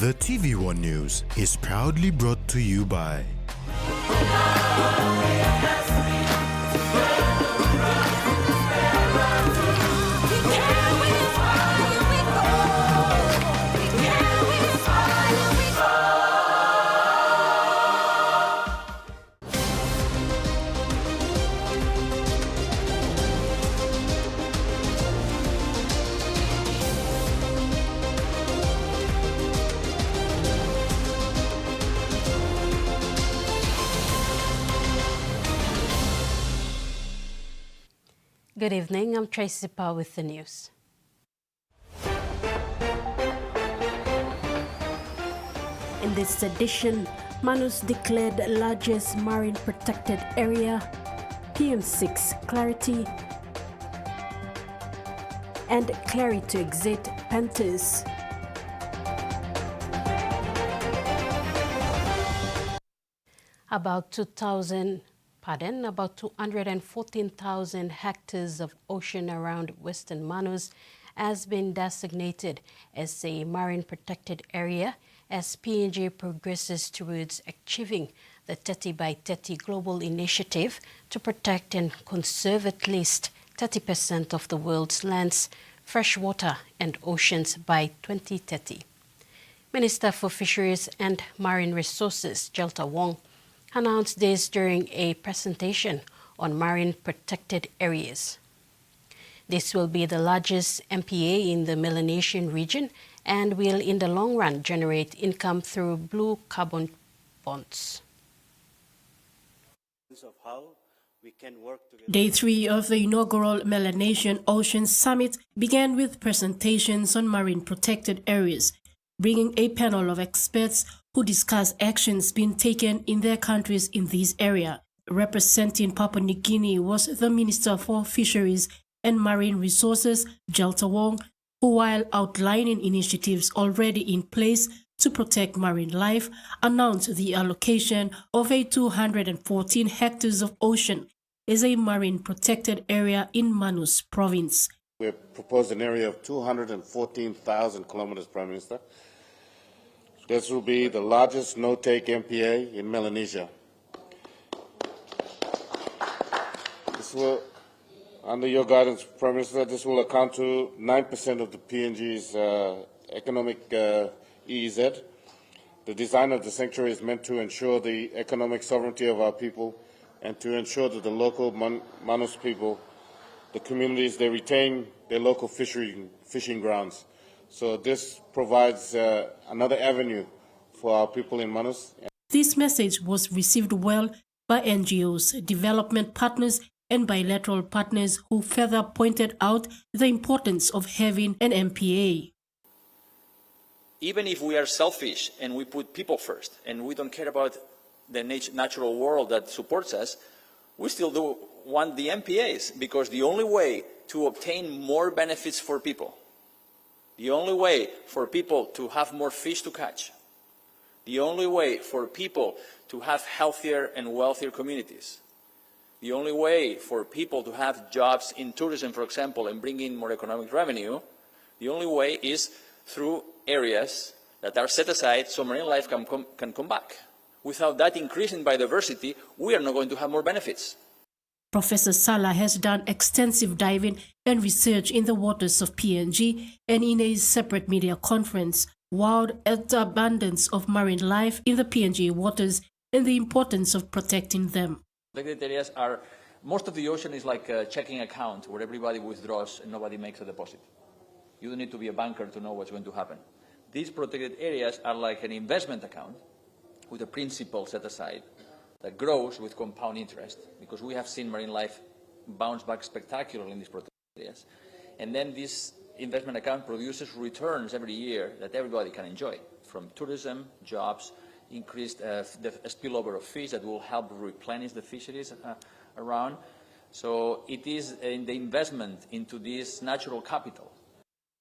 The TVWAN News is proudly brought to you by Good evening, I'm Tracy Pa with the news. In this edition, Manus declared largest marine protected area, PM6 clarity, and clarity to exit Panthers. About 214,000 hectares of ocean around Western Manus has been designated as a marine protected area as PNG progresses towards achieving the 30 by 30 global initiative to protect and conserve at least 30% of the world's lands, freshwater and oceans by 2030. Minister for Fisheries and Marine Resources, TVWAN, announced this during a presentation on marine protected areas. This will be the largest MPA in the Melanesian region and will in the long run generate income through blue carbon bonds. Day 3 of the inaugural Melanesian Ocean Summit began with presentations on marine protected areas, bringing a panel of experts who discuss actions being taken in their countries in this area. Representing Papua New Guinea was the Minister for Fisheries and Marine Resources, TVWAN, who, while outlining initiatives already in place to protect marine life, announced the allocation of a 214 hectares of ocean as a marine protected area in Manus province. We have proposed an area of 214,000 kilometers, Prime Minister. This will be the largest no-take MPA in Melanesia. This will, under your guidance, Prime Minister, this will account to 9% of the PNG's economic EEZ. The design of the sanctuary is meant to ensure the economic sovereignty of our people and to ensure that the local Manus people, the communities, they retain their local fishing grounds. So this provides another avenue for our people in Manus. This message was received well by NGOs, development partners, and bilateral partners who further pointed out the importance of having an MPA. Even if we are selfish and we put people first and we don't care about the natural world that supports us, we still do want the MPAs, because the only way to obtain more benefits for people, the only way for people to have more fish to catch, the only way for people to have healthier and wealthier communities, the only way for people to have jobs in tourism, for example, and bring in more economic revenue, the only way is through areas that are set aside so marine life can come back. Without that increase in biodiversity, we are not going to have more benefits. Professor Sala has done extensive diving and research in the waters of PNG, and in a separate media conference, wowed at the abundance of marine life in the PNG waters and the importance of protecting them. Protected areas are, most of the ocean is like a checking account where everybody withdraws and nobody makes a deposit. You don't need to be a banker to know what's going to happen. These protected areas are like an investment account with a principal set aside that grows with compound interest, because we have seen marine life bounce back spectacularly in these protected areas. And then this investment account produces returns every year that everybody can enjoy, from tourism, jobs, increased the spillover of fish that will help replenish the fisheries around. So it is in the investment into this natural capital.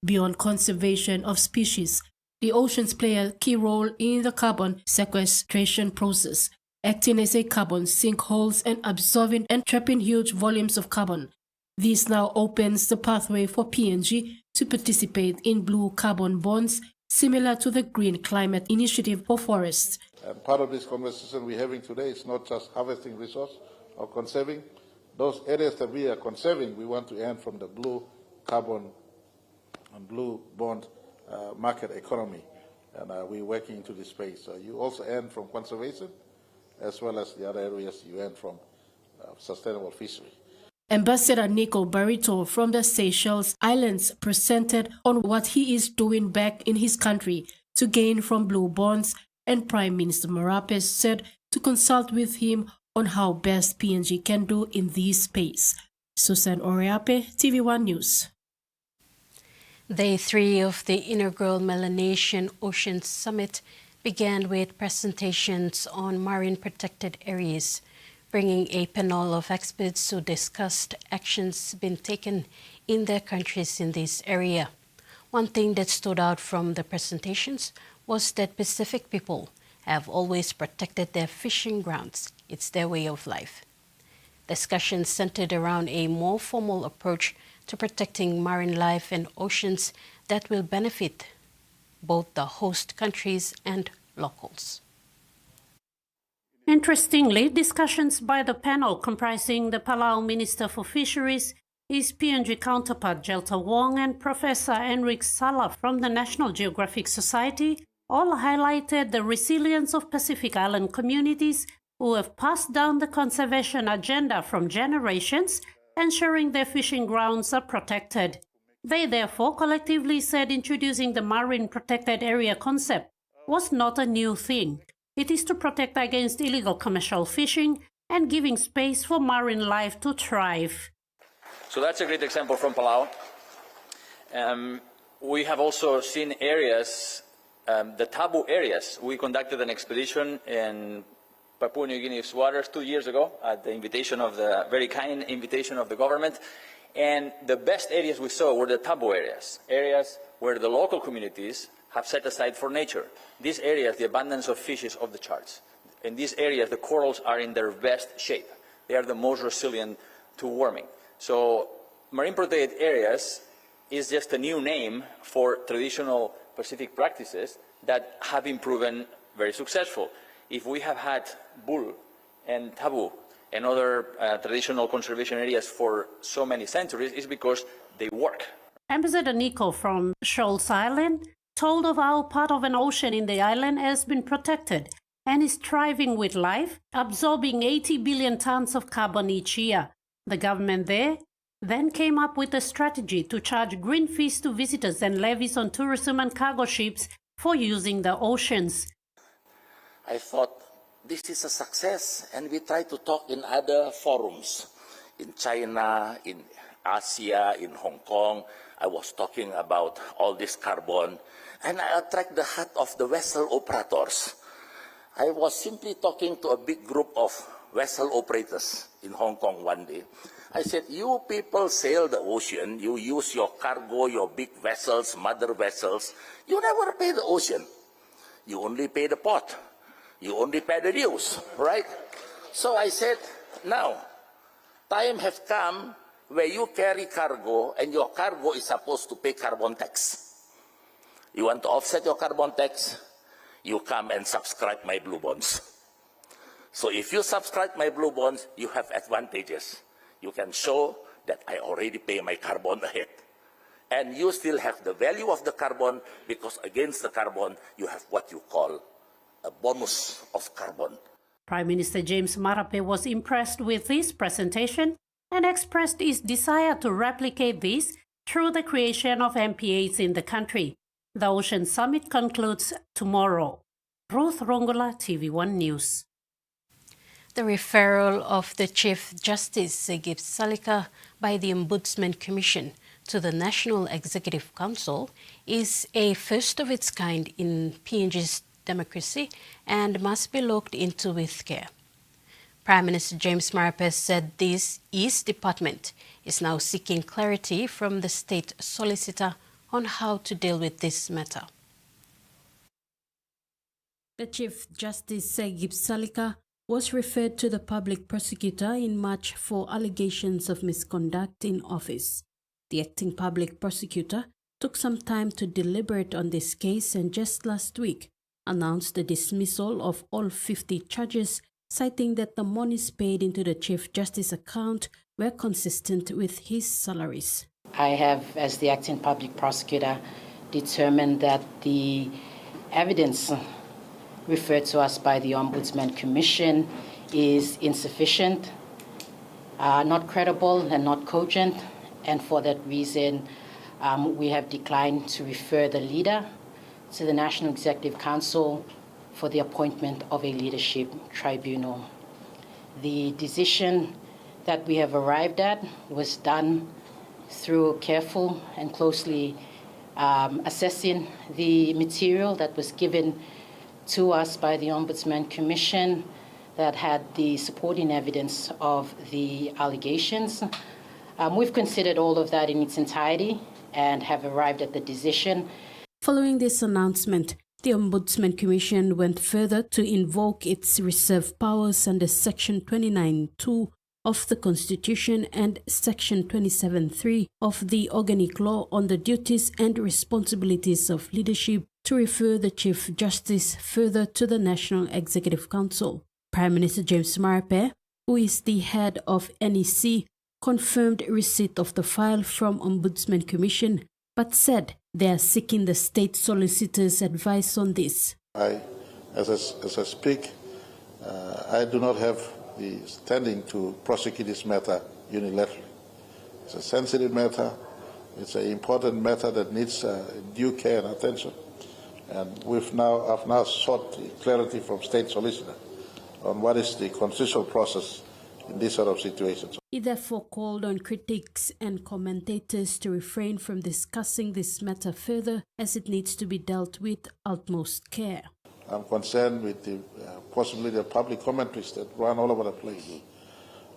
Beyond conservation of species, the oceans play a key role in the carbon sequestration process, acting as a carbon sinkholes and absorbing and trapping huge volumes of carbon. This now opens the pathway for PNG to participate in blue carbon bonds similar to the Green Climate Initiative for forests. And part of this conversation we're having today is not just harvesting resource or conserving. Those areas that we are conserving, we want to earn from the blue carbon and blue bond market economy. And we're working into this space. So you also earn from conservation, as well as the other areas you earn from sustainable fishery. Ambassador Nico Barito from the Seychelles Islands presented on what he is doing back in his country to gain from blue bonds, and Prime Minister Marape said to consult with him on how best PNG can do in this space. Susan Oriape, TV1 News. Day 3 of the inaugural Melanesian Ocean Summit began with presentations on marine protected areas, bringing a panel of experts who discussed actions being taken in their countries in this area. One thing that stood out from the presentations was that Pacific people have always protected their fishing grounds. It's their way of life. Discussions centered around a more formal approach to protecting marine life and oceans that will benefit both the host countries and locals. Interestingly, discussions by the panel comprising the Palau Minister for Fisheries, his PNG counterpart Jelta Wong, and Professor Enrique Sala from the National Geographic Society all highlighted the resilience of Pacific Island communities who have passed down the conservation agenda from generations, ensuring their fishing grounds are protected. They therefore collectively said introducing the marine protected area concept was not a new thing. It is to protect against illegal commercial fishing and giving space for marine life to thrive. So that's a great example from Palau. We have also seen areas, the taboo areas. We conducted an expedition in Papua New Guinea's waters 2 years ago at the invitation of the very kind invitation of the government. And the best areas we saw were the taboo areas, areas where the local communities have set aside for nature. These areas, the abundance of fish is off the charts. In these areas, the corals are in their best shape. They are the most resilient to warming. So marine protected areas is just a new name for traditional Pacific practices that have been proven very successful. If we have had bull and taboo and other traditional conservation areas for so many centuries, it's because they work. Ambassador Nico from Shoals Island told of how part of an ocean in the island has been protected and is thriving with life, absorbing 80 billion tons of carbon each year. The government there then came up with a strategy to charge green fees to visitors and levies on tourism and cargo ships for using the oceans. I thought this is a success, and we try to talk in other forums, in China, in Asia, in Hong Kong. I was talking about all this carbon, and I attract the heart of the vessel operators. I was simply talking to a big group of vessel operators in Hong Kong one day. I said, you people sail the ocean, you use your cargo, your big vessels, mother vessels, you never pay the ocean. You only pay the port. You only pay the dues, right? So I said, now, time has come where you carry cargo and your cargo is supposed to pay carbon tax. You want to offset your carbon tax? You come and subscribe my blue bonds. So if you subscribe my blue bonds, you have advantages. You can show that I already pay my carbon ahead. And you still have the value of the carbon because against the carbon, you have what you call a bonus of carbon. Prime Minister James Marape was impressed with this presentation and expressed his desire to replicate this through the creation of MPAs in the country. The Ocean Summit concludes tomorrow. Ruth Rongola, TV1 News. The referral of the Chief Justice Segip Salika by the Ombudsman Commission to the National Executive Council is a first of its kind in PNG's democracy and must be looked into with care. Prime Minister James Marape said his department is now seeking clarity from the State Solicitor on how to deal with this matter. The Chief Justice Segip Salika was referred to the public prosecutor in March for allegations of misconduct in office. The acting public prosecutor took some time to deliberate on this case and just last week announced the dismissal of all 50 charges, citing that the monies paid into the Chief Justice account were consistent with his salaries. I have, as the acting public prosecutor, determined that the evidence referred to us by the Ombudsman Commission is insufficient, not credible and not cogent, and for that reason we have declined to refer the leader to the National Executive Council for the appointment of a leadership tribunal. The decision that we have arrived at was done through careful and closely assessing the material that was given to us by the Ombudsman Commission that had the supporting evidence of the allegations. We've considered all of that in its entirety and have arrived at the decision. Following this announcement, the Ombudsman Commission went further to invoke its reserve powers under Section 29(2) of the Constitution and Section 27(3) of the Organic Law on the duties and responsibilities of leadership to refer the Chief Justice further to the National Executive Council. Prime Minister James Marape, who is the head of NEC, confirmed receipt of the file from Ombudsman Commission, but said they are seeking the state solicitor's advice on this. As I speak, I do not have the standing to prosecute this matter unilaterally. It's a sensitive matter. It's an important matter that needs due care and attention. And I've now sought clarity from state solicitor on what is the constitutional process in this sort of situations. He therefore called on critics and commentators to refrain from discussing this matter further, as it needs to be dealt with utmost care. I'm concerned with the possibility of public commentaries that run all over the place.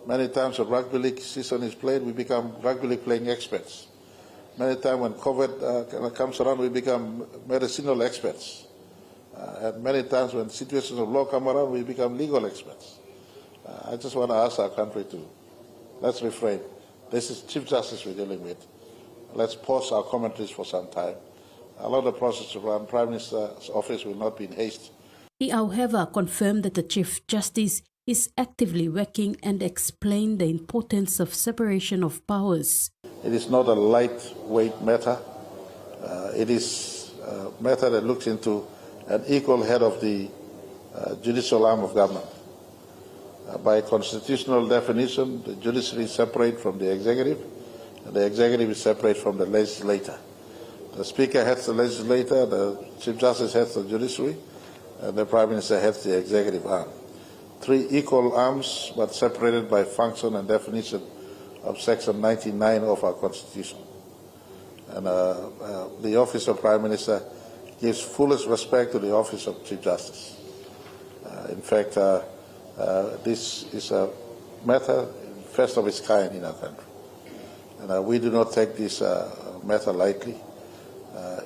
Many times when rugby league season is played, we become rugby league playing experts. Many times when COVID comes around, we become medicinal experts. And many times when situations of law come around, we become legal experts. I just want to ask our country to, let's refrain. This is Chief Justice we're dealing with. Let's pause our commentaries for some time. Allow the process to run. Prime Minister's office will not be in haste. He, however, confirmed that the Chief Justice is actively working and explained the importance of separation of powers. It is not a lightweight matter. It is a matter that looks into an equal head of the judicial arm of government. By constitutional definition, the judiciary is separate from the executive, and the executive is separate from the legislator. The Speaker heads the legislator, the Chief Justice heads the judiciary, and the Prime Minister heads the executive arm. Three equal arms, but separated by function and definition of Section 99 of our Constitution. And the Office of Prime Minister gives fullest respect to the Office of Chief Justice. In fact, this is a matter first of its kind in our country. And we do not take this matter lightly.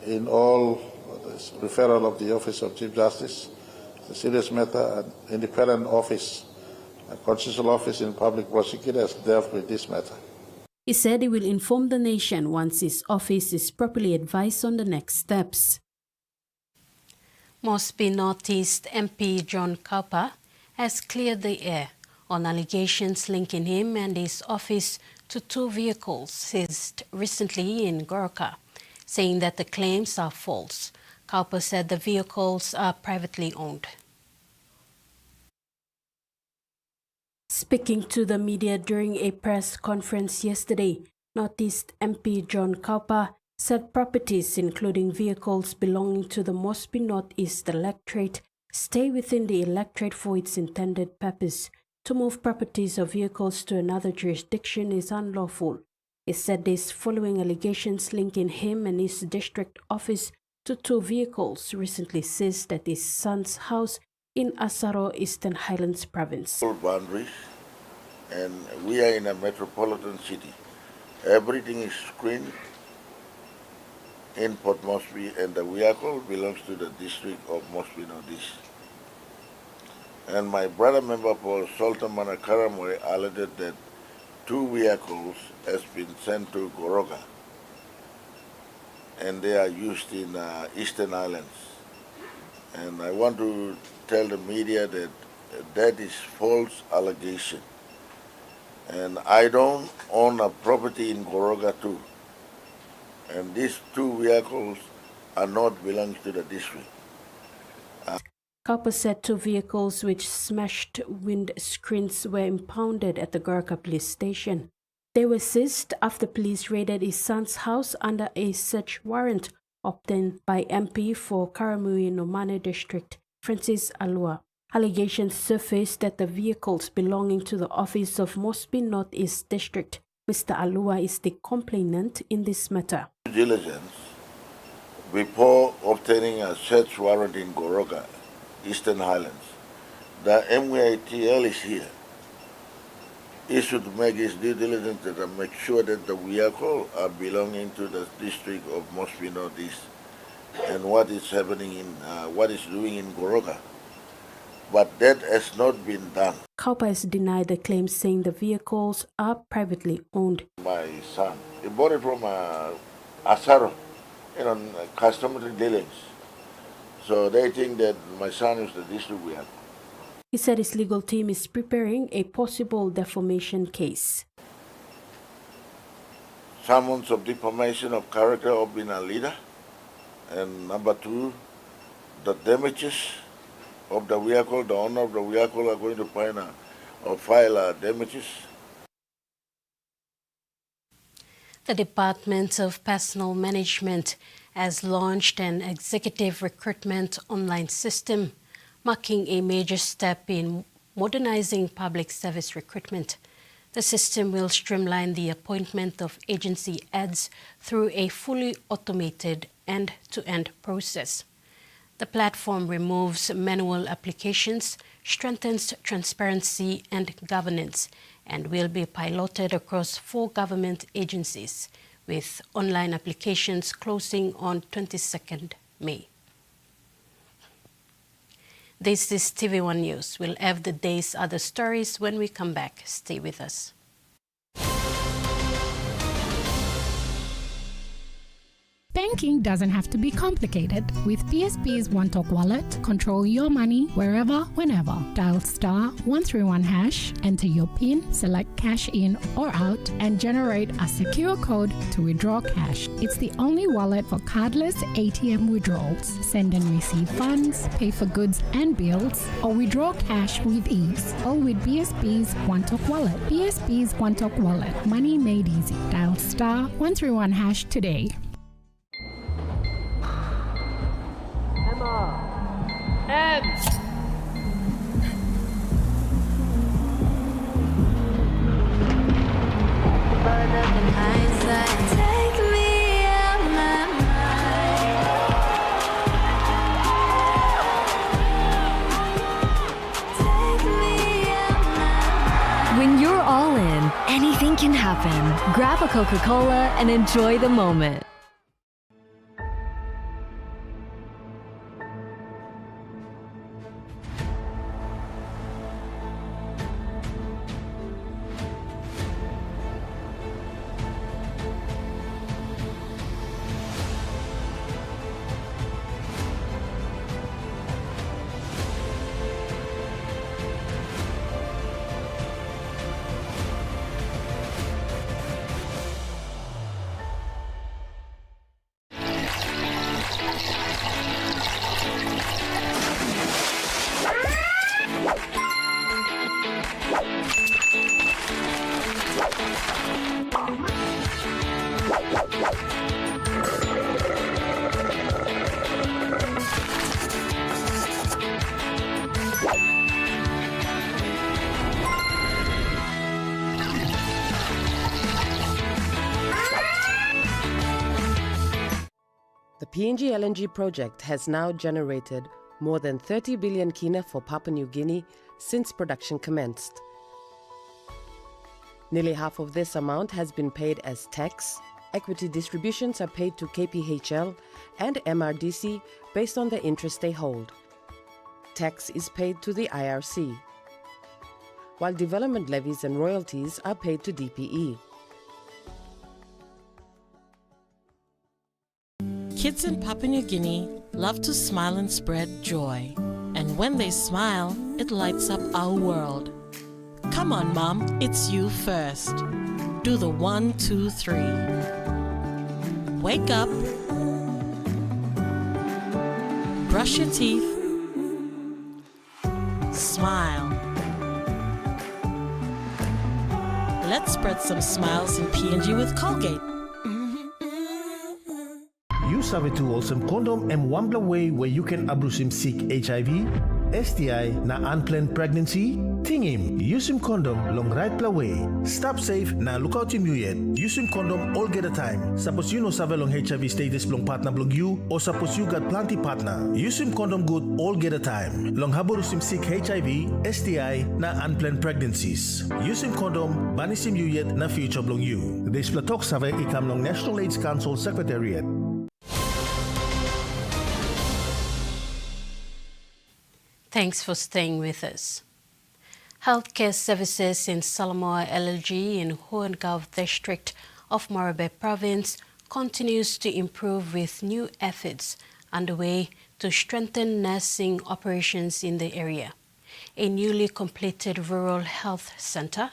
In all, this referral of the Office of Chief Justice, it's a serious matter. An independent office, a constitutional office in public prosecutor has dealt with this matter. He said he will inform the nation once his office is properly advised on the next steps. Mosby Northeast MP John Kaupa has cleared the air on allegations linking him and his office to two vehicles seized recently in Goroka, saying that the claims are false. Kaupa said the vehicles are privately owned. Speaking to the media during a press conference yesterday, Northeast MP John Kaupa said properties, including vehicles belonging to the Mosby Northeast electorate, stay within the electorate for its intended purpose. To move properties or vehicles to another jurisdiction is unlawful. He said this following allegations linking him and his district office to two vehicles recently seized at his son's house in Asaro, Eastern Highlands Province. Boundaries, and we are in a metropolitan city. Everything is screened in Port Moresby, and the vehicle belongs to the district of Mosby Northeast. And my brother member for Sultan Manakaramwe alleged that two vehicles has been sent to Goroka. and they are used in Eastern Islands. And I want to tell the media that that is false allegation. And I don't own a property in Goroga too. And these two vehicles are not belonging to the district. Copper said 2 vehicles which smashed windscreens were impounded at the Gorka police station. They were seized after police raided his son's house under a search warrant obtained by MP for Karamui Nomane District, Francis Alua. Allegations surfaced that the vehicles belonging to the office of Mosby North East District. Mr. Alua is the complainant in this matter. Due diligence before obtaining a search warrant in Goroga, Eastern Highlands. The MUITL is here. He should make his due diligence and make sure that the vehicle are belonging to the district of Mosby Northeast and what is happening in, what is doing in Goroga. But that has not been done. Kaupa has denied the claim, saying the vehicles are privately owned. My son, he bought it from Asaro, customary dealings. So they think that my son is the district vehicle. He said his legal team is preparing a possible defamation case. Summons of defamation of character of being a leader. And number 2, the damages of the vehicle, the owner of the vehicle are going to file damages. The Department of Personnel Management has launched an executive recruitment online system, marking a major step in modernizing public service recruitment. The system will streamline the appointment of agency heads through a fully automated end-to-end process. The platform removes manual applications, strengthens transparency and governance, and will be piloted across 4 government agencies, with online applications closing on 22nd May. This is TV1 News. We'll have the day's other stories when we come back. Stay with us. Banking doesn't have to be complicated. With PSP's One Talk Wallet, control your money wherever, whenever. Dial *131#, enter your PIN, select cash in or out, and generate a secure code to withdraw cash. It's the only wallet for cardless ATM withdrawals. Send and receive funds, pay for goods and bills, or withdraw cash with ease. All with PSP's One Talk Wallet. PSP's One Talk Wallet. Money made easy. Dial *131# today. When you're all in, anything can happen. Grab a Coca-Cola and enjoy the moment. The PNG LNG project has now generated more than 30 billion kina for Papua New Guinea since production commenced. Nearly half of this amount has been paid as tax. Equity distributions are paid to KPHL and MRDC based on the interest they hold. Tax is paid to the IRC, while development levies and royalties are paid to DPE. Kids in Papua New Guinea love to smile and spread joy. And when they smile, it lights up our world. Come on, Mom, it's you first. Do the 1, 2, 3. Wake up. Brush your teeth. Smile. Let's spread some smiles in PNG with Colgate. You sabi to awesome condom and wambla way where you can abrusim seek HIV, STI na unplanned pregnancy? Tingim, use him condom long right way. Stop safe na look out him you yet. Use him condom all get a time. Suppose you know sabe long HIV status long partner blong you or suppose you got plenty partner. Use him condom good all get a time. Long haborusim seek HIV, STI na unplanned pregnancies. Use him condom banisim you yet na future blong you. This platok sabe ikam long National AIDS Council Secretariat. Thanks for staying with us. Healthcare services in Samoa LNG in Huangau district of Morobe province continues to improve with new efforts underway to strengthen nursing operations in the area. A newly completed rural health center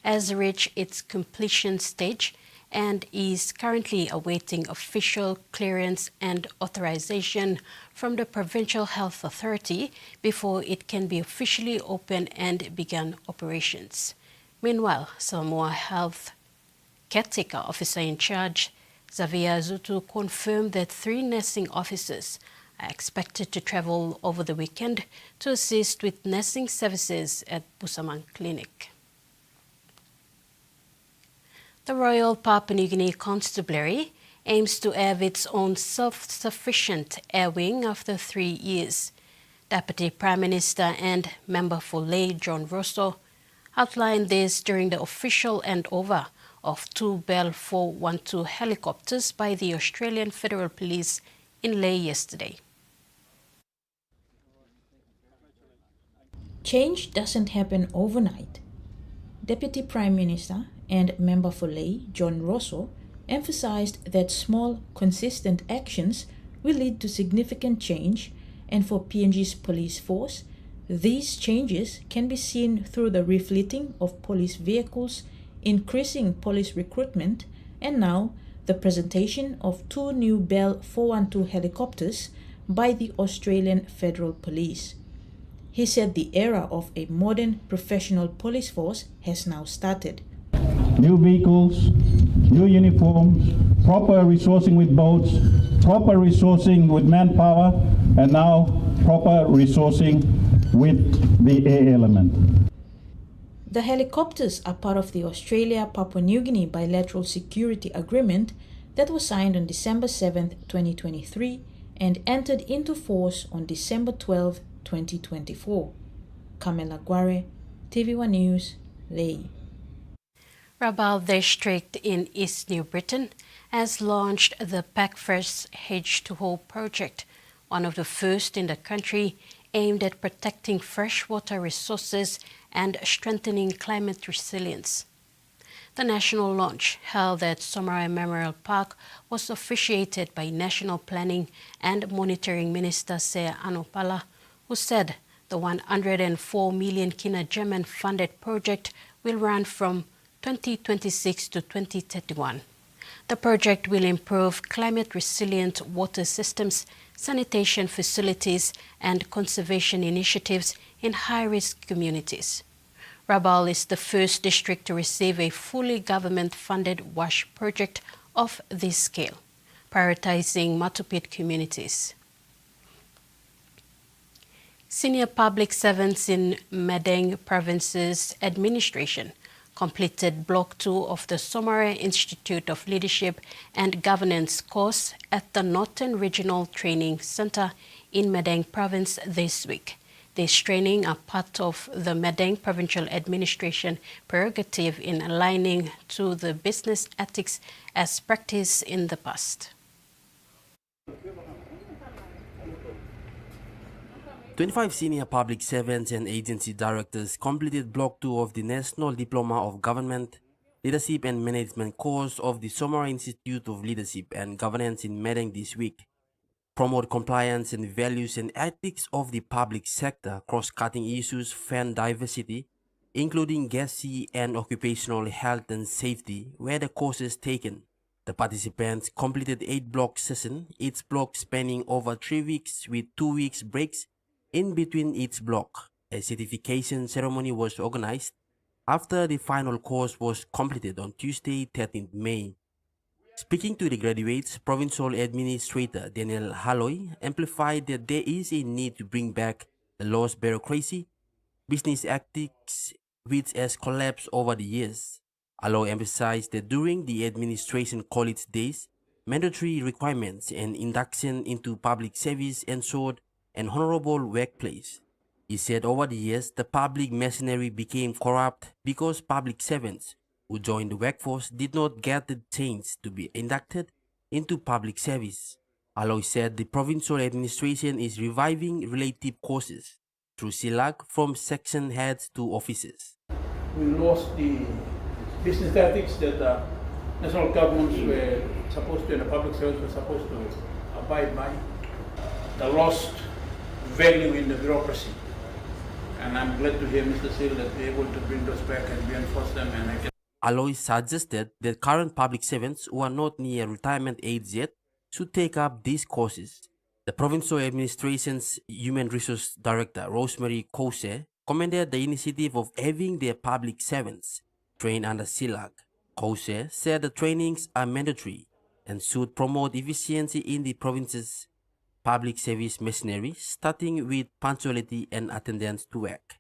has reached its completion stage and is currently awaiting official clearance and authorization from the Provincial Health Authority before it can be officially opened and begin operations. Meanwhile, Samoa Health Caretaker Officer in Charge, Xavier Zutu, confirmed that 3 nursing officers are expected to travel over the weekend to assist with nursing services at Busaman Clinic. The Royal Papua New Guinea Constabulary aims to have its own self-sufficient air wing after 3 years. Deputy Prime Minister and Member for Lae John Rosso outlined this during the official handover of 2 Bell 412 helicopters by the Australian Federal Police in Lae yesterday. Change doesn't happen overnight. Deputy Prime Minister and Member for Lae, John Rosso, emphasized that small, consistent actions will lead to significant change, and for PNG's police force, these changes can be seen through the refleeting of police vehicles, increasing police recruitment, and now the presentation of 2 new Bell 412 helicopters by the Australian Federal Police. He said the era of a modern professional police force has now started. New vehicles, new uniforms, proper resourcing with boats, proper resourcing with manpower, and now proper resourcing with the air element. The helicopters are part of the Australia-Papua New Guinea bilateral security agreement that was signed on December 7, 2023 and entered into force on December 12, 2024. Kamela Guare, TVWAN News, Lae. Rabaul District in East New Britain has launched the PAC-FIRST H2O project, one of the first in the country aimed at protecting freshwater resources and strengthening climate resilience. The national launch, held at Somarai Memorial Park, was officiated by National Planning and Monitoring Minister Sea Anopala, who said the 104 million Kina German-funded project will run from 2026 to 2031. The project will improve climate-resilient water systems, sanitation facilities, and conservation initiatives in high-risk communities. Rabaul is the first district to receive a fully government-funded WASH project of this scale, prioritizing Matupit communities. Senior public servants in Madang Province's administration completed Block 2 of the Somarai Institute of Leadership and Governance course at the Northern Regional Training Center in Madang Province this week. This training are part of the Madang Provincial Administration prerogative in aligning to the business ethics as practiced in the past. 25 senior public servants and agency directors completed Block 2 of the National Diploma of Government, Leadership and Management course of the Somarai Institute of Leadership and Governance in Madang this week. promote compliance and values and ethics of the public sector. Cross-cutting issues fan diversity, including GASI and occupational health and safety, were the courses taken. The participants completed 8-block session, each block spanning over 3 weeks with 2 weeks breaks in between each block. A certification ceremony was organized after the final course was completed on Tuesday, 13th May. Speaking to the graduates, Provincial Administrator Daniel Haloy amplified that there is a need to bring back the lost bureaucracy, business ethics, which has collapsed over the years. Haloy emphasized that during the administration college days, mandatory requirements and induction into public service ensured an honorable workplace. He said over the years, the public machinery became corrupt because public servants who joined the workforce did not get the chance to be inducted into public service. Haloy said the provincial administration is reviving related courses through SILAG from section heads to officers. We lost the business ethics that the national governments were supposed to, and the public service were supposed to abide by. The lost value in the bureaucracy. And I'm glad to hear Mr. Sil that we're able to bring those back and reinforce them. And Haloy suggested that current public servants who are not near retirement age yet should take up these courses. The Provincial Administration's Human Resource Director, Rosemary Kose, commended the initiative of having their public servants trained under SILAG. Kose said the trainings are mandatory and should promote efficiency in the province's public service machinery, starting with punctuality and attendance to work.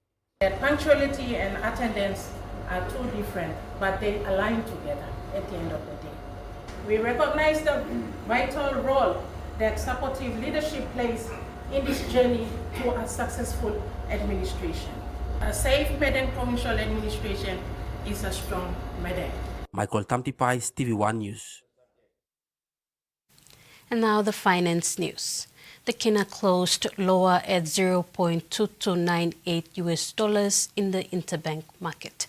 Punctuality and attendance are two different, but they align together at the end of the day. We recognize the vital role that supportive leadership plays in this journey to a successful administration. A safe Medan provincial administration is a strong Medan. Michael Tamtipais, TVWAN News. And now the finance news. The Kina closed lower at $0.2298 US in the interbank market.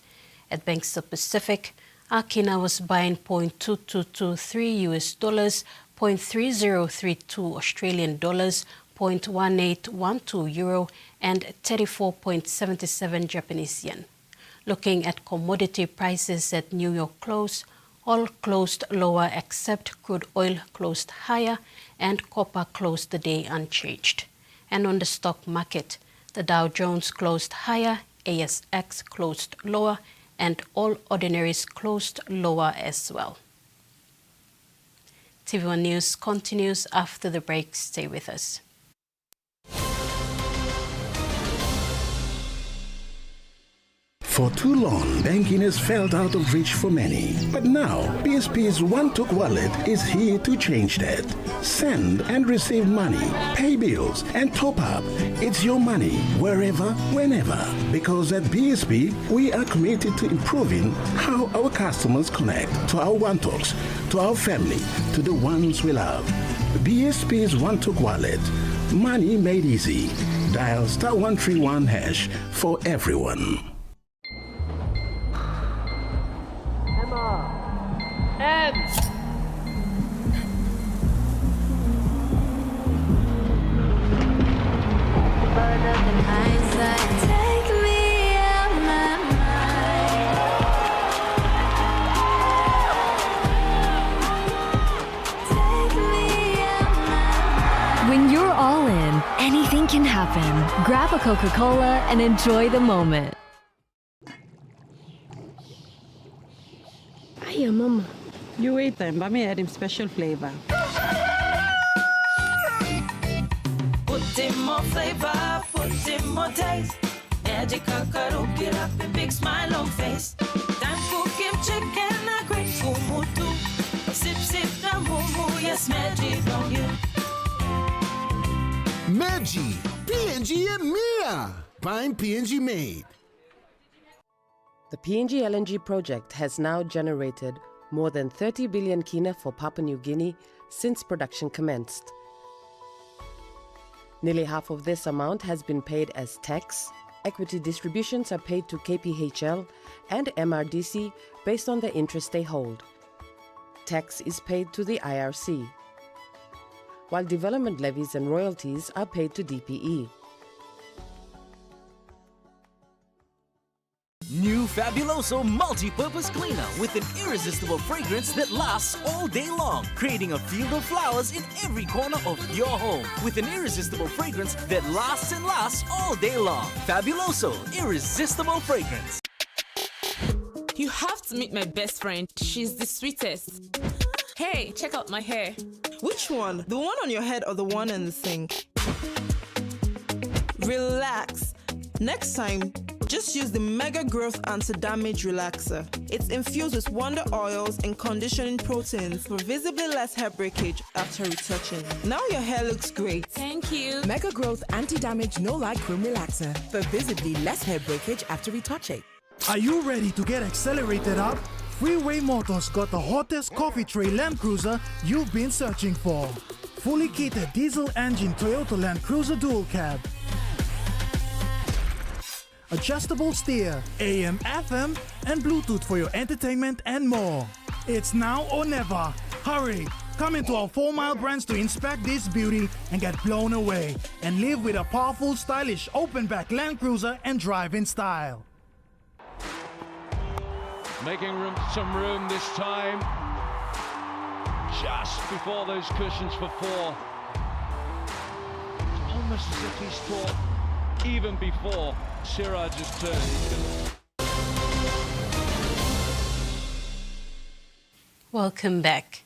At Banks of Pacific, our Kina was buying $0.2223 US, $0.3032 Australian dollars, 0.1812 euro, and 34.77 Japanese yen. Looking at commodity prices at New York close, all closed lower except crude oil closed higher and copper closed the day unchanged. And on the stock market, the Dow Jones closed higher, ASX closed lower, and all ordinaries closed lower as well. TV1 News continues after the break. Stay with us. For too long, banking has felt out of reach for many. But now, PSP's One-Talk Wallet is here to change that. Send and receive money, pay bills, and top up. It's your money, wherever, whenever. Because at PSP, we are committed to improving how our customers connect to our One-Talks, to our family, to the ones we love. PSP's One-Talk Wallet. Money made easy. Dial *131# for everyone. When you're all in, anything can happen. Grab a Coca-Cola and enjoy the moment. Hiya, Mama. You wait then, but me add him special flavor. Put in more flavor, put in more taste. Magic Cocoa, get up a big smile on face. Time cook him chicken, a great kumu too. Sip, sip, the moo yes, magic on you. Meji, PNG and Mia. Buying PNG made. The PNG LNG project has now generated more than 30 billion kina for Papua New Guinea since production commenced. Nearly half of this amount has been paid as tax. Equity distributions are paid to KPHL and MRDC based on the interest they hold. Tax is paid to the IRC. while development levies and royalties are paid to DPE. New Fabuloso multi-purpose cleaner with an irresistible fragrance that lasts all day long, creating a field of flowers in every corner of your home with an irresistible fragrance that lasts and lasts all day long. Fabuloso, irresistible fragrance. You have to meet my best friend. She's the sweetest. Hey, check out my hair. Which one? The one on your head or the one in the sink? Relax. Next time, just use the Mega Growth Anti-Damage Relaxer. It's infused with wonder oils and conditioning proteins for visibly less hair breakage after retouching. Now your hair looks great. Thank you. Mega Growth Anti-Damage No-Light Cream Relaxer for visibly less hair breakage after retouching. Are you ready to get accelerated up? Freeway Motors got the hottest coffee tray Land Cruiser you've been searching for. Fully kitted diesel engine Toyota Land Cruiser dual cab. Adjustable steer, AM, FM, and Bluetooth for your entertainment and more. It's now or never. Hurry! Come into our 4 Mile branch to inspect this beauty and get blown away and live with a powerful, stylish, open-back Land Cruiser and drive in style. Making some room this time. Just before those cushions for 4. It's almost as if he's thought even before Siraj has turned. Welcome back.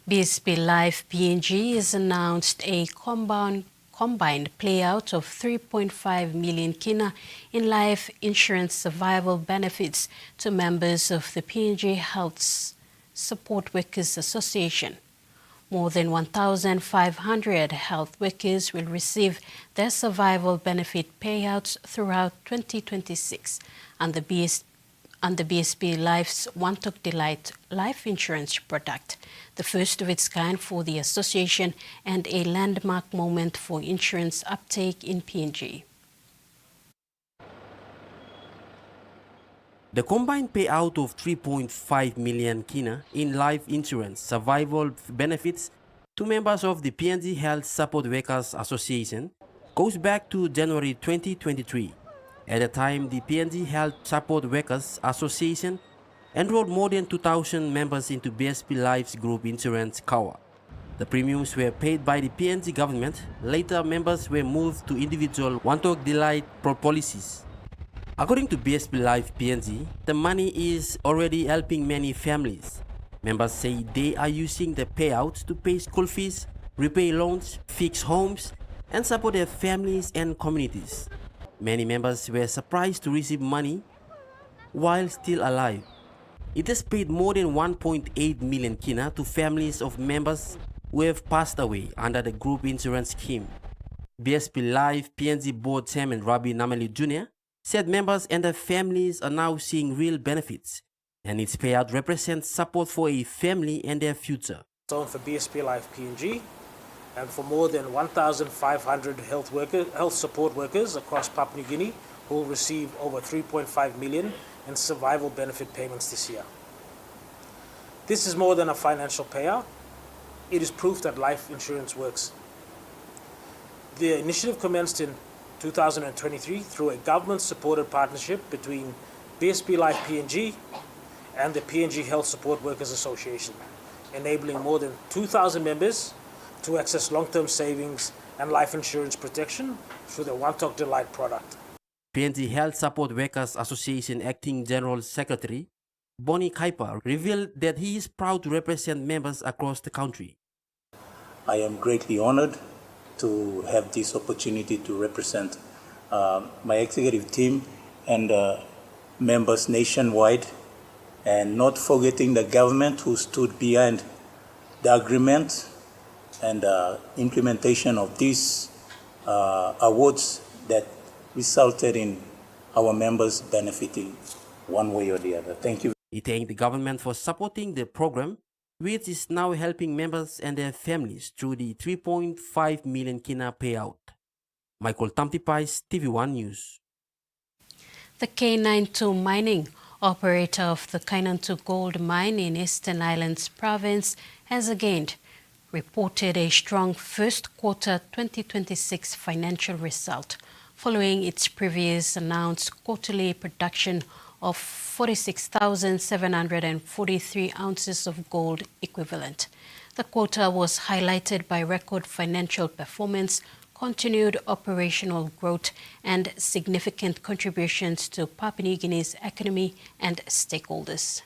BSP Life PNG has announced a combined payout of 3.5 million kina in life insurance survival benefits to members of the PNG Health Support Workers Association. More than 1,500 health workers will receive their survival benefit payouts throughout 2026 and the BSP Life's One Talk Delight life insurance product, the first of its kind for the association and a landmark moment for insurance uptake in PNG. The combined payout of 3.5 million kina in life insurance survival benefits to members of the PNG Health Support Workers Association goes back to January 2023. At the time, the PNG Health Support Workers Association enrolled more than 2,000 members into BSP Life's group insurance cover. The premiums were paid by the PNG government. Later, members were moved to individual One Talk Delight policies. According to BSP Life PNG, the money is already helping many families. Members say they are using the payouts to pay school fees, repay loans, fix homes, and support their families and communities. Many members were surprised to receive money while still alive. It has paid more than 1.8 million kina to families of members who have passed away under the group insurance scheme. BSP Life PNG Board Chairman Rugby Jr. said members and their families are now seeing real benefits, and its payout represents support for a family and their future. For BSP Life PNG and for more than 1,500 health support workers across Papua New Guinea who will receive over 3.5 million in survival benefit payments this year. This is more than a financial payout. It is proof that life insurance works. The initiative commenced in 2023 through a government-supported partnership between BSP Life PNG and the PNG Health Support Workers Association, enabling more than 2,000 members to access long-term savings and life insurance protection through the One Talk Delight product. PNG Health Support Workers Association Acting General Secretary Bonnie Kaipa revealed that he is proud to represent members across the country. I am greatly honored to have this opportunity to represent my executive team and members nationwide, and not forgetting the government who stood behind the agreement and implementation of these awards that resulted in our members benefiting one way or the other. Thank you. He thanked the government for supporting the program, which is now helping members and their families through the 3.5 million kina payout. Michael Tamtipais, TVWAN News. The K92 Mining, operator of the Kainantu Gold Mine in Eastern Islands Province, has again reported a strong first quarter 2026 financial result following its previous announced quarterly production of 46,743 ounces of gold equivalent. The quarter was highlighted by record financial performance, continued operational growth, and significant contributions to Papua New Guinea's economy and stakeholders.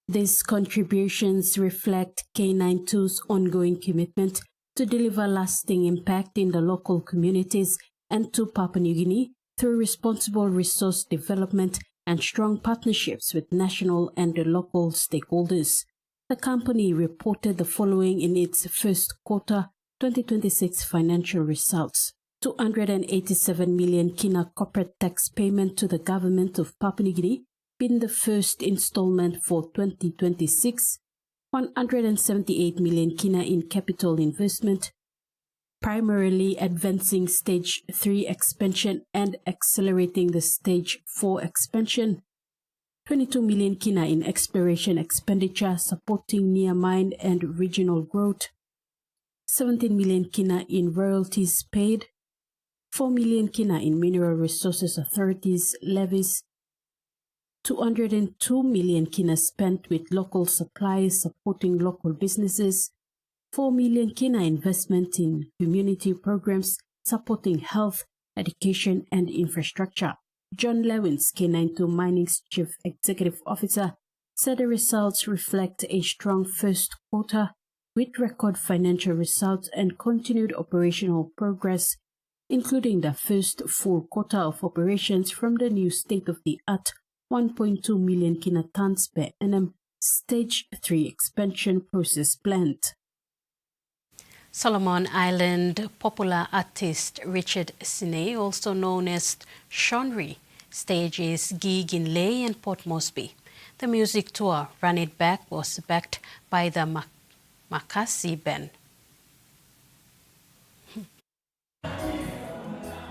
These contributions reflect K92's ongoing commitment to deliver lasting impact in the local communities and to Papua New Guinea through responsible resource development and strong partnerships with national and local stakeholders. The company reported the following in its first quarter 2026 financial results. 287 million kina corporate tax payment to the government of Papua New Guinea, being the first installment for 2026, 178 million kina in capital investment, primarily advancing Stage 3 expansion and accelerating the Stage 4 expansion, 22 million kina in exploration expenditure supporting near mine and regional growth, 17 million kina in royalties paid, 4 million kina in mineral resources authorities levies, 202 million kina spent with local supplies supporting local businesses, 4 million kina investment in community programs supporting health, education, and infrastructure. John Lewins, K92 Mining's Chief Executive Officer, said the results reflect a strong first quarter with record financial results and continued operational progress, including the first full quarter of operations from the new state-of-the-art 1.2 million kina tons per annum Stage 3 expansion process plant. Solomon Island popular artist Richard Sine, also known as Shonri, stages gig in Lae and Port Moresby. The music tour, Run It Back, was backed by the Makasi Band.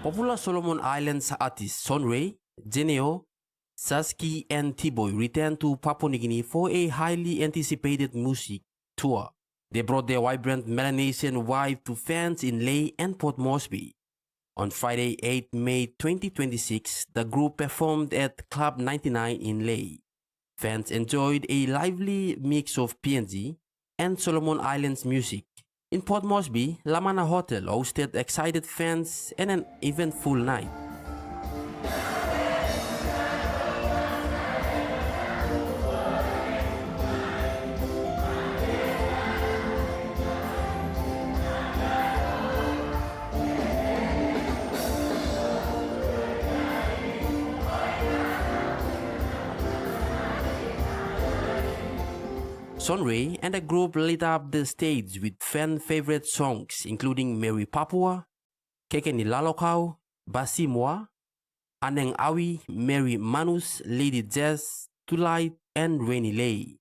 Popular Solomon Islands artists Sonray, Geneo, Saski and T-Boy returned to Papua New Guinea for a highly anticipated music tour. They brought their vibrant Melanesian vibe to fans in Lae and Port Moresby. On Friday, 8 May 2026, the group performed at Club 99 in Lae. Fans enjoyed a lively mix of PNG and Solomon Islands music. In Port Moresby, Lamana Hotel hosted excited fans and an eventful night. Sonray and the group lit up the stage with fan-favorite songs including Mary Papua, Kekeni Lalokau, Basimwa, Aneng Awi, Mary Manus, Lady Jazz, Tulight, and Rainy Lae.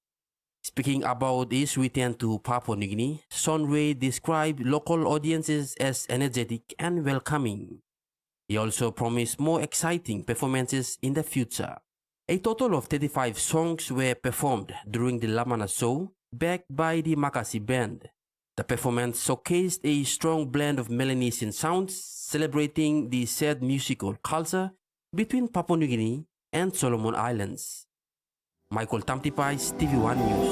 Speaking about his return to Papua New Guinea, Sonray described local audiences as energetic and welcoming. He also promised more exciting performances in the future. A total of 35 songs were performed during the Lamana show, backed by the Makasi Band. The performance showcased a strong blend of Melanesian sounds, celebrating the shared musical culture between Papua New Guinea and Solomon Islands. Michael Tamtipais, TVWAN News.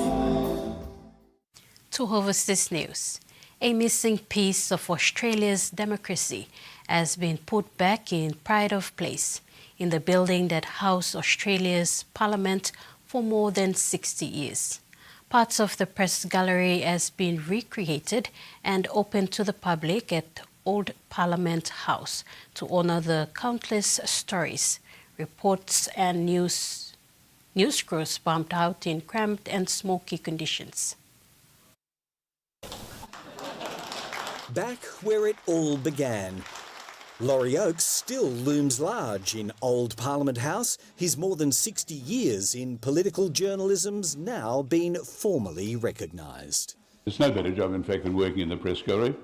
To overseas news, a missing piece of Australia's democracy has been put back in pride of place in the building that housed Australia's parliament for more than 60 years. Parts of the press gallery has been recreated and opened to the public at Old Parliament House to honor the countless stories, reports and news crews pumped out in cramped and smoky conditions. Back where it all began. Laurie Oakes still looms large in Old Parliament House. His more than 60 years in political journalism's now been formally recognised. There's no better job, in fact, than working in the press gallery.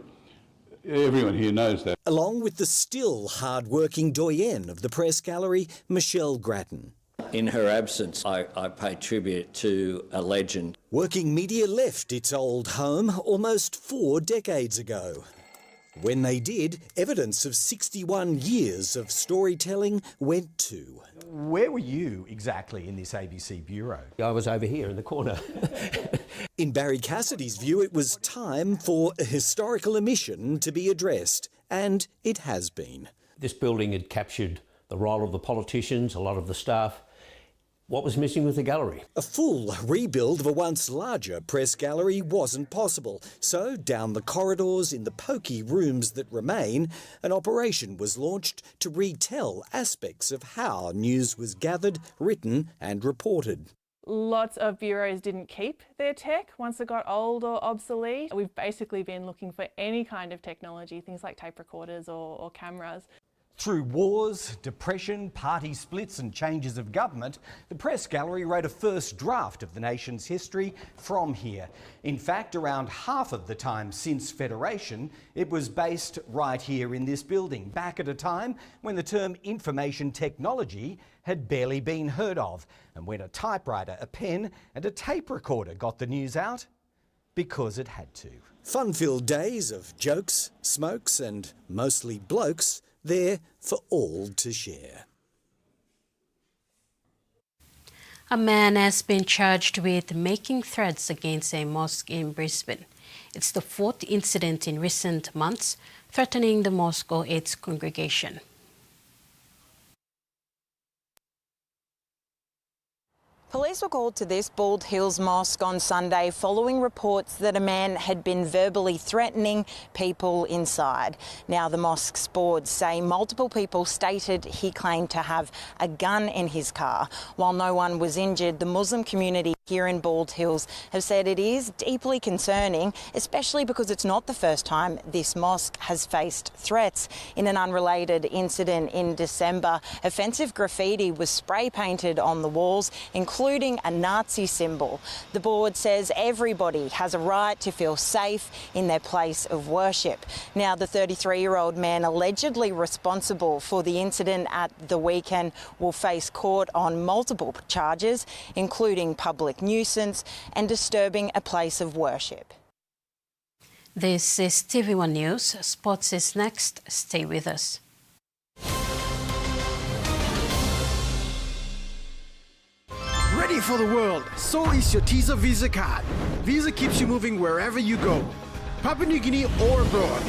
Everyone here knows that. Along with the still hard-working doyenne of the press gallery, Michelle Grattan. In her absence, I pay tribute to a legend. Working media left its old home almost 4 decades ago. When they did, evidence of 61 years of storytelling went to. Where were you exactly in this ABC bureau? I was over here in the corner. In Barry Cassidy's view, it was time for a historical omission to be addressed, and it has been. This building had captured the role of the politicians, a lot of the staff. What was missing with the gallery? A full rebuild of a once larger press gallery wasn't possible, so down the corridors in the pokey rooms that remain, an operation was launched to retell aspects of how news was gathered, written and reported. Lots of bureaus didn't keep their tech once it got old or obsolete. We've basically been looking for any kind of technology, things like tape recorders or cameras. Through wars, depression, party splits and changes of government, the Press Gallery wrote a first draft of the nation's history from here. In fact, around half of the time since Federation, it was based right here in this building, back at a time when the term information technology had barely been heard of, and when a typewriter, a pen and a tape recorder got the news out because it had to. Fun-filled days of jokes, smokes and mostly blokes there for all to share. A man has been charged with making threats against a mosque in Brisbane. It's the 4th incident in recent months threatening the mosque or its congregation. Police were called to this Bald Hills Mosque on Sunday following reports that a man had been verbally threatening people inside. Now, the mosque's board say multiple people stated he claimed to have a gun in his car. While no one was injured, the Muslim community here in Bald Hills have said it is deeply concerning, especially because it's not the first time this mosque has faced threats. In an unrelated incident in December, offensive graffiti was spray painted on the walls, including a Nazi symbol. The board says everybody has a right to feel safe in their place of worship. Now, the 33-year-old man allegedly responsible for the incident at the weekend will face court on multiple charges, including public nuisance and disturbing a place of worship. This is TVWAN News. Sports is next. Stay with us. Ready for the world, so is your Visa Visa card. Visa keeps you moving wherever you go, Papua New Guinea or abroad.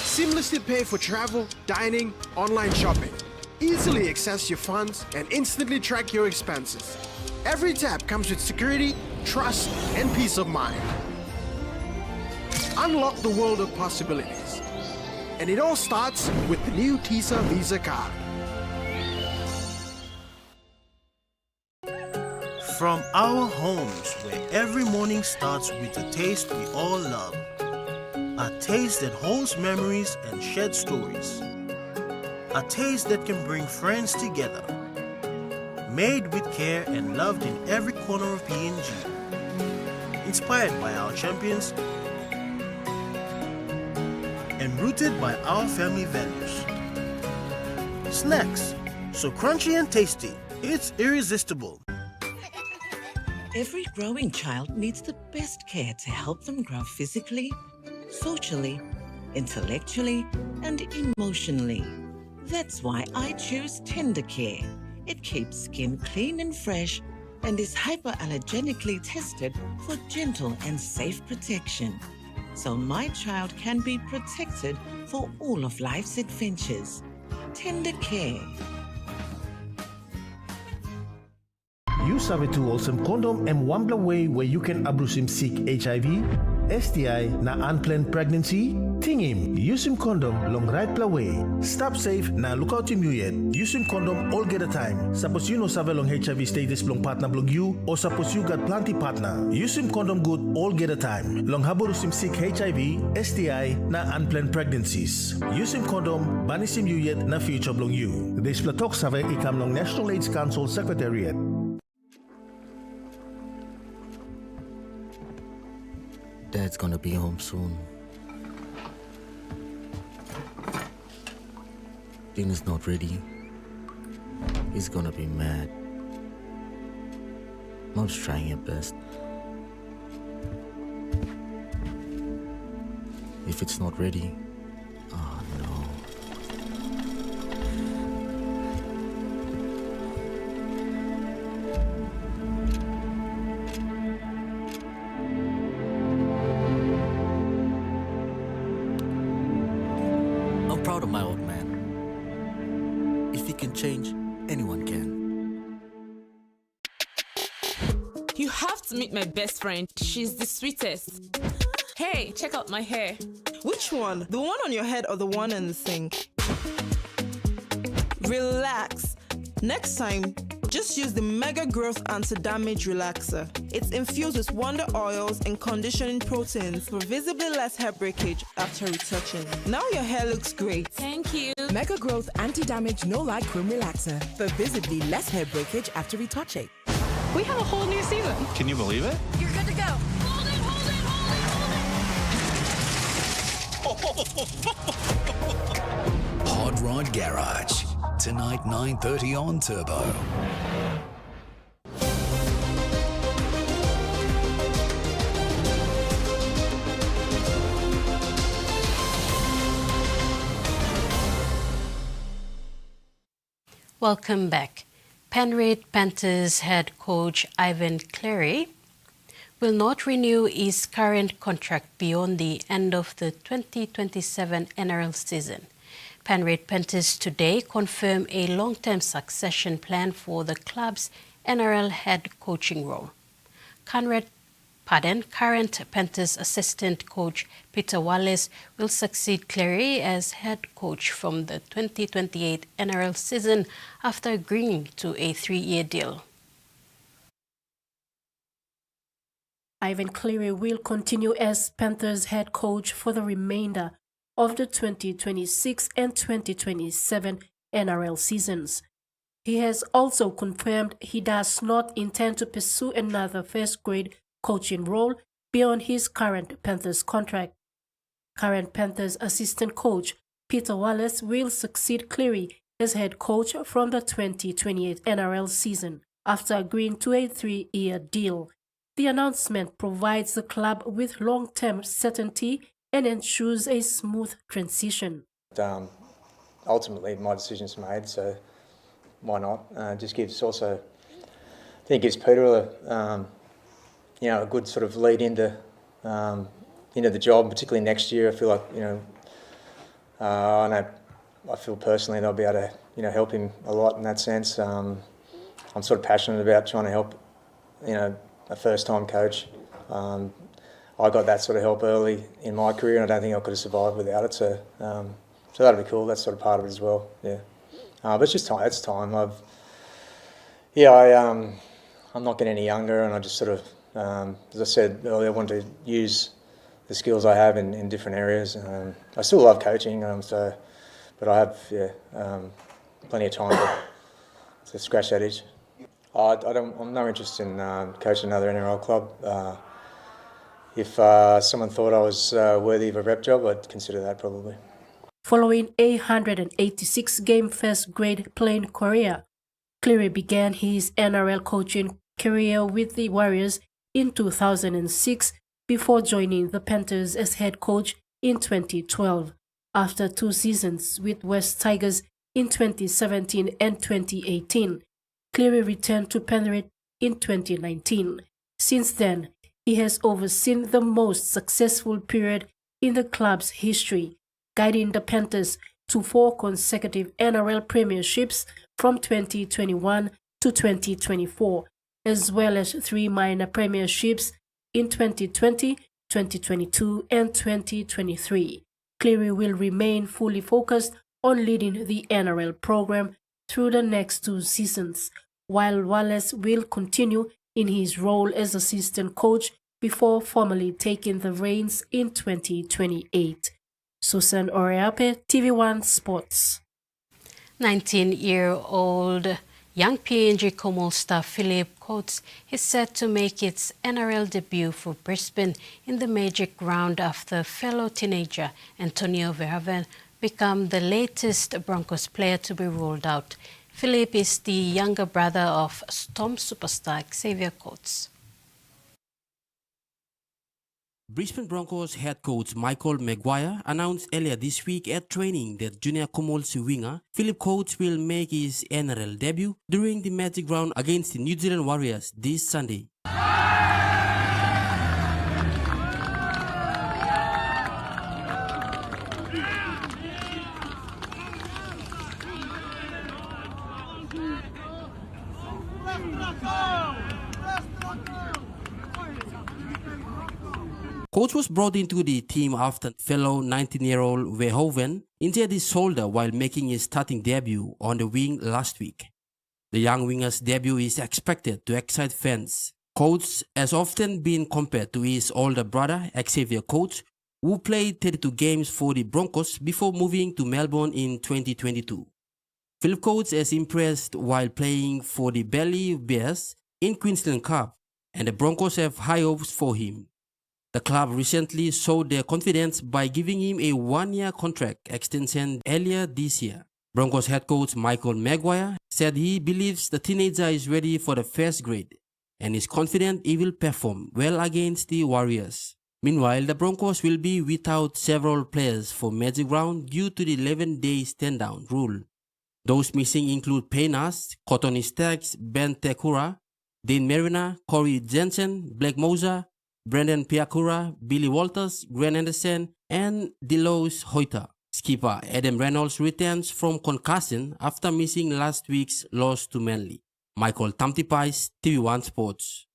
Seamlessly pay for travel, dining, online shopping. Easily access your funds and instantly track your expenses. Every tap comes with security, trust and peace of mind. Unlock the world of possibilities. And it all starts with the new Visa Visa card. From our homes, where every morning starts with a taste we all love. A taste that holds memories and shared stories. A taste that can bring friends together. Made with care and loved in every corner of PNG. Inspired by our champions and rooted by our family values. Snacks, so crunchy and tasty, it's irresistible. Every growing child needs the best care to help them grow physically, socially, intellectually, and emotionally. That's why I choose Tender Care. It keeps skin clean and fresh and is hypoallergenically tested for gentle and safe protection. So my child can be protected for all of life's adventures. Tender Care. You sabe tu awesome condom and wambla way where you can abrusim seek HIV, STI na unplanned pregnancy? Tingim, use him condom long right pla way. Stop safe na look out him you yet. Use him condom all get a time. Suppose you no save long HIV status long partner blog you or suppose you got plenty partner. Use him condom good all get a time. Long haborusim seek HIV, STI na unplanned pregnancies. Use him condom banisim you yet na future blog you. This platok save ikam long National AIDS Council Secretariat. Dad's gonna be home soon. Dinner's not ready. He's gonna be mad. Mom's trying her best. If it's not ready, oh no. I'm proud of my old man. If he can change, anyone can. You have to meet my best friend. She's the sweetest. Hey, check out my hair. Which one? The one on your head or the one in the sink? Relax. Next time, just use the Mega Growth Anti-Damage Relaxer. It's infused with wonder oils and conditioning proteins for visibly less hair breakage after retouching. Now your hair looks great. Thank you. Mega Growth Anti-Damage No Light Cream Relaxer for visibly less hair breakage after retouching. We have a whole new season. Can you believe it? You're good to go. Hold it, hold it, hold it, hold it. Hot Rod Garage. Tonight, 9:30 on Turbo. Welcome back. Penrith Panthers head coach Ivan Cleary will not renew his current contract beyond the end of the 2027 NRL season. Penrith Panthers today confirmed a long-term succession plan for the club's NRL head coaching role. Current Panthers assistant coach Peter Wallace will succeed Cleary as head coach from the 2028 NRL season after agreeing to a 3-year deal. Ivan Cleary will continue as Panthers head coach for the remainder of the 2026 and 2027 NRL seasons. He has also confirmed he does not intend to pursue another first-grade coaching role beyond his current Panthers contract. Current Panthers assistant coach Peter Wallace will succeed Cleary as head coach from the 2028 NRL season after agreeing to a 3-year deal. The announcement provides the club with long-term certainty and ensures a smooth transition. Ultimately, my decision's made, so why not? Just gives also, I think, gives Peter a good sort of lead into the job, particularly next year. I feel like I feel personally they'll be able to help him a lot in that sense. I'm sort of passionate about trying to help a first-time coach. I got that sort of help early in my career, and I don't think I could have survived without it. So that'll be cool. That's sort of part of it as well. Yeah, but it's just time. It's time. I'm not getting any younger, and I just sort of, as I said earlier, I want to use the skills I have in different areas. I still love coaching, but I have plenty of time to scratch that itch. I'm no interest in coaching another NRL club. If someone thought I was worthy of a rep job, I'd consider that probably. Following a 186-game first-grade playing career, Cleary began his NRL coaching career with the Warriors in 2006 before joining the Panthers as head coach in 2012. After 2 seasons with West Tigers in 2017 and 2018, Cleary returned to Penrith in 2019. Since then, he has overseen the most successful period in the club's history, guiding the Panthers to 4 consecutive NRL premierships from 2021 to 2024, as well as 3 minor premierships in 2020, 2022 and 2023. Cleary will remain fully focused on leading the NRL program through the next 2 seasons, while Wallace will continue in his role as assistant coach before formally taking the reins in 2028. Susan Oreape, TVWAN Sports. 19-year-old young PNG Commonwealth star Philip Coates is set to make its NRL debut for Brisbane in the Magic Round after fellow teenager Antonio Verhaven become the latest Broncos player to be ruled out. Philip is the younger brother of Storm superstar Xavier Coates. Brisbane Broncos head coach Michael Maguire announced earlier this week at training that junior Commonwealth winger Philip Coates will make his NRL debut during the Magic Round against the New Zealand Warriors this Sunday. Coach was brought into the team after fellow 19-year-old Verhoeven injured his shoulder while making his starting debut on the wing last week. The young winger's debut is expected to excite fans. Coates has often been compared to his older brother Xavier Coates, who played 32 games for the Broncos before moving to Melbourne in 2022. Philip Coates has impressed while playing for the Belly Bears in Queensland Cup, and the Broncos have high hopes for him. The club recently showed their confidence by giving him a one-year contract extension earlier this year. Broncos head coach Michael Maguire said he believes the teenager is ready for the first grade and is confident he will perform well against the Warriors. Meanwhile, the Broncos will be without several players for Magic Round due to the 11-day stand-down rule. Those missing include Manus, Courtney Staggs, Ben Tekura, Dean Mariner, Corey Jensen, Blake Moser, Brendan Piakura, Billy Walters, Grant Anderson, and Delos Hoyter. Skipper Adam Reynolds returns from concussion after missing last week's loss to Manly. Michael Tamtipais, TVWAN Sports.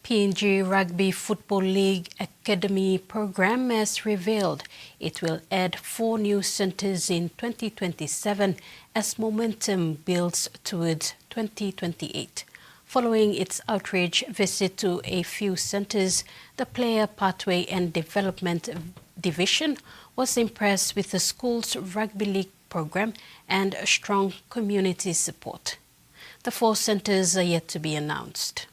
PNG Rugby Football League Academy program has revealed it will add 4 new centres in 2027 as momentum builds towards 2028. Following its outreach visit to a few centres, the Player Pathway and Development Division was impressed with the school's rugby league program and strong community support. The 4 centres are yet to be announced.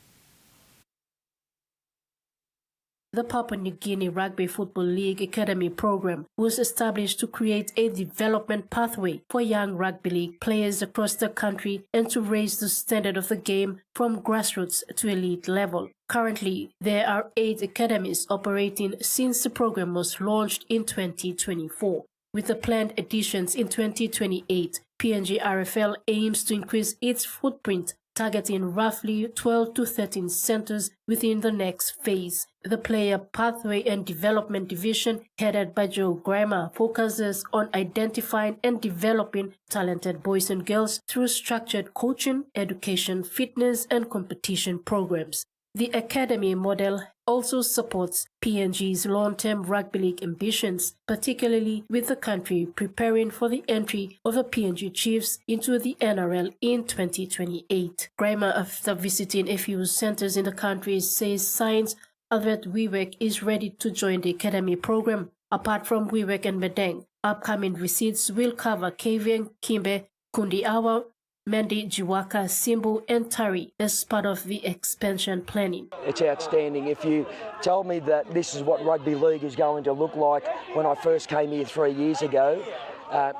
The Papua New Guinea Rugby Football League Academy program was established to create a development pathway for young rugby league players across the country and to raise the standard of the game from grassroots to elite level. Currently, there are 8 academies operating since the program was launched in 2024. With the planned additions in 2028, PNG RFL aims to increase its footprint, targeting roughly 12 to 13 centres within the next phase. The Player Pathway and Development Division, headed by Joe Greimer, focuses on identifying and developing talented boys and girls through structured coaching, education, fitness, and competition programs. The Academy model also supports PNG's long-term rugby league ambitions, particularly with the country preparing for the entry of the PNG Chiefs into the NRL in 2028. Greimer, after visiting a few centres in the country, says signs are that Wewak is ready to join the Academy program. Apart from Wewak and Medang, upcoming receipts will cover Kavieng, Kimbe, Kundiawa, Mendi, Jiwaka, Simbu, and Tari as part of the expansion planning. It's outstanding. If you told me that this is what rugby league is going to look like when I first came here 3 years ago,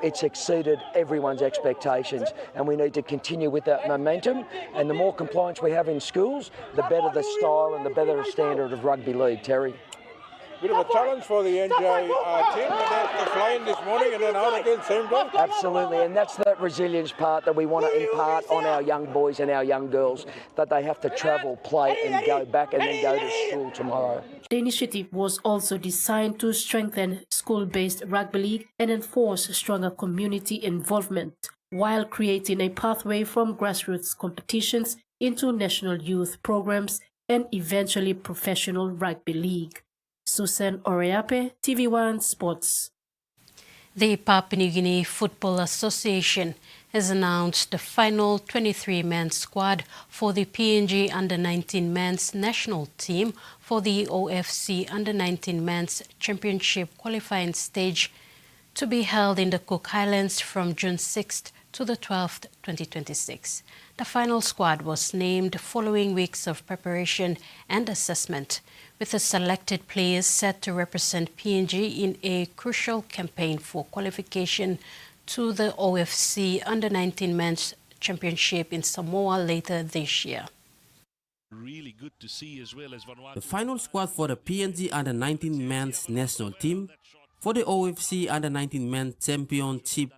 it's exceeded everyone's expectations, and we need to continue with that momentum. And the more compliance we have in schools, the better the style and the better the standard of rugby league. Terry. Bit of a challenge for the NJ team, and that's the flying this morning and then out again, same goal. Absolutely, and that's that resilience part that we want to impart on our young boys and our young girls, that they have to travel, play and go back and then go to school tomorrow. The initiative was also designed to strengthen school-based rugby league and enforce stronger community involvement, while creating a pathway from grassroots competitions into national youth programs and eventually professional rugby league. Susan Oreape, TVWAN Sports. The Papua New Guinea Football Association has announced the final 23-man squad for the PNG Under-19 men's national team for the OFC Under-19 men's championship qualifying stage to be held in the Cook Highlands from June 6th to the 12th, 2026. The final squad was named following weeks of preparation and assessment, with the selected players set to represent PNG in a crucial campaign for qualification to the OFC Under-19 Men's Championship in Samoa later this year. Really good to see as well as Vanuatu. The final squad for the PNG Under-19 Men's National Team for the OFC Under-19 Men's Championship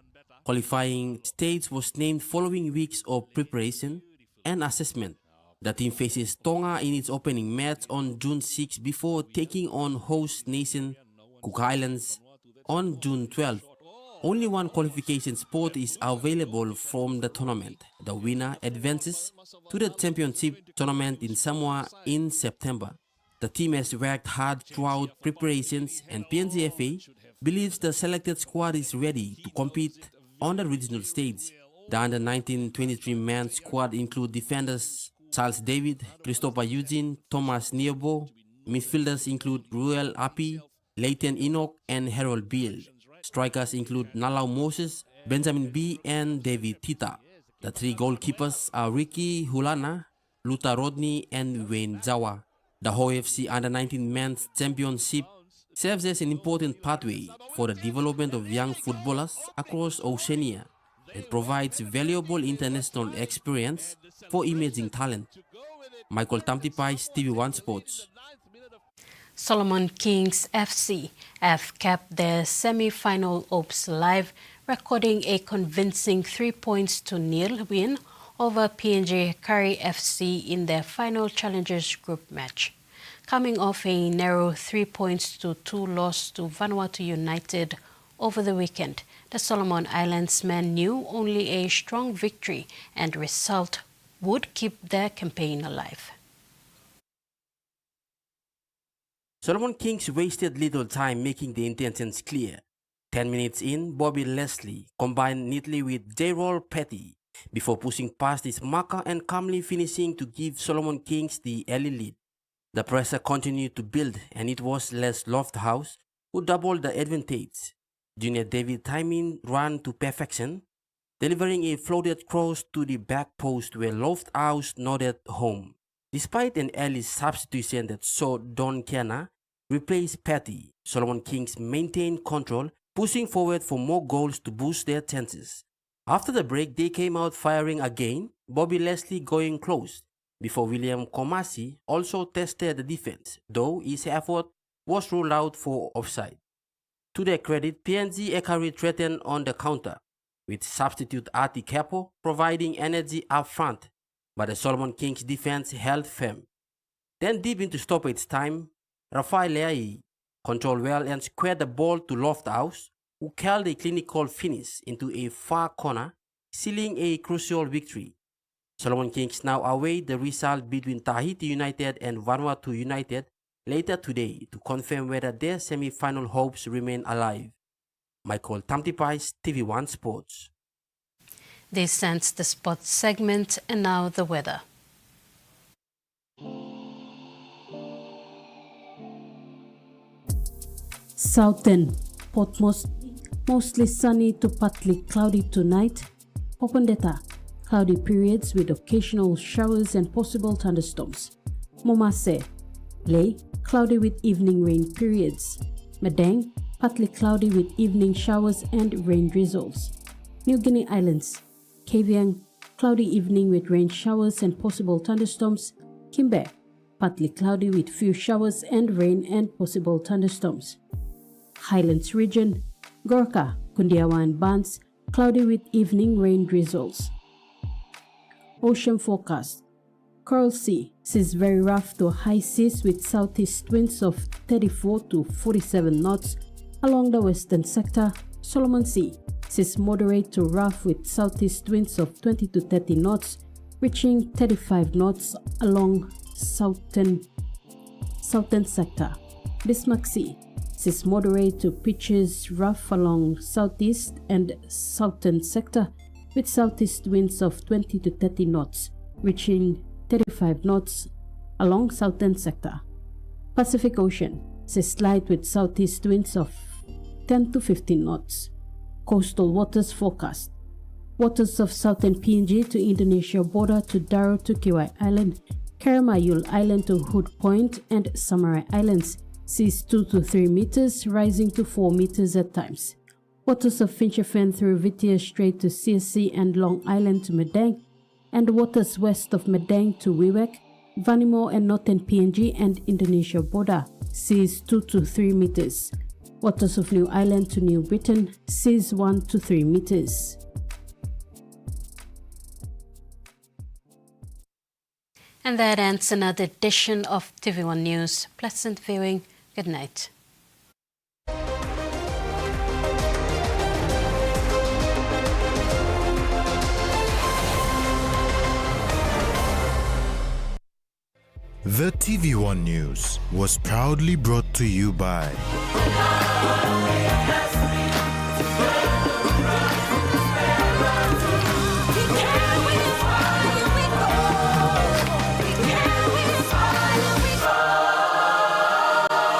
qualifying stage was named following weeks of preparation and assessment. The team faces Tonga in its opening match on June 6 before taking on host nation Cook Islands on June 12. Only one qualification spot is available from the tournament. The winner advances to the championship tournament in Samoa in September. The team has worked hard throughout preparations, and PNGFA believes the selected squad is ready to compete on the regional stage. The Under-19 23 man squad include defenders Charles David, Christopher Eugene, Thomas Niobo. Midfielders include Ruel Api, Leighton Enoch, and Harold Beal. Strikers include Nalau Moses, Benjamin B, and David Tita. The three goalkeepers are Ricky Hulana, Luther Rodney, and Wayne Jawa. The OFC Under-19 Men's Championship serves as an important pathway for the development of young footballers across Oceania and provides valuable international experience for emerging talent. Michael Tamtipais, TVWAN Sports. Solomon Kings FC have kept their semi-final hopes alive, recording a convincing 3-0 win over PNG Curry FC in their final Challengers Group match. Coming off a narrow 3-2 loss to Vanuatu United over the weekend, the Solomon Islands men knew only a strong victory and result would keep their campaign alive. Solomon Kings wasted little time making the intentions clear. 10 minutes in, Bobby Leslie combined neatly with J-Roll Petty before pushing past his marker and calmly finishing to give Solomon Kings the early lead. The pressure continued to build, and it was Les Lofthouse who doubled the advantage. Junior David Timing ran to perfection, delivering a floated cross to the back post where Lofthouse nodded home. Despite an early substitution that saw Don Kiana replace Petty, Solomon Kings maintained control, pushing forward for more goals to boost their chances. After the break, they came out firing again, Bobby Leslie going close, before William Komasi also tested the defense, though his effort was ruled out for offside. To their credit, PNG Ekari threatened on the counter, with substitute Ati Kepo providing energy up front, but the Solomon Kings defense held firm. Then deep into stoppage time, Rafael Leai controlled well and squared the ball to Lofthouse, who curled a clinical finish into a far corner, sealing a crucial victory. Solomon Kings now await the result between Tahiti United and Vanuatu United later today to confirm whether their semi-final hopes remain alive. Michael Tamtipais, TVWAN Sports. This ends the sports segment, and now the weather. Southern Port mostly sunny to partly cloudy tonight. Popondetta, cloudy periods with occasional showers and possible thunderstorms. Momase, Ley, cloudy with evening rain periods. Madang, partly cloudy with evening showers and rain drizzles. New Guinea Islands, Kavieng, cloudy evening with rain showers and possible thunderstorms. Kimbe, partly cloudy with few showers and rain and possible thunderstorms. Highlands region, Gorka, Kundiawan Bands, cloudy with evening rain drizzles. Ocean forecast. Coral Sea sees very rough to high seas with southeast winds of 34 to 47 knots along the western sector. Solomon Sea sees moderate to rough with southeast winds of 20 to 30 knots, reaching 35 knots along southern sector. Bismarck Sea sees moderate to pitches rough along southeast and southern sector with southeast winds of 20 to 30 knots, reaching 35 knots along southern sector. Pacific Ocean sees light with southeast winds of 10 to 15 knots. Coastal waters forecast. Waters of southern PNG to Indonesia border to Daro to Kiwai Island, Karamayul Island to Hood Point, and Samarai Islands sees 2 to 3 meters, rising to 4 meters at times. waters of Finchefan through Vitia Strait to CSC and Long Island to Madang, and waters west of Madang to Wewak, Vanimo and northern PNG and Indonesia border, seas 2 to 3 meters. Waters of New Ireland to New Britain, seas 1 to 3 meters. And that ends another edition of TV1 News. Pleasant viewing. Good night. The TV1 News was proudly brought to you by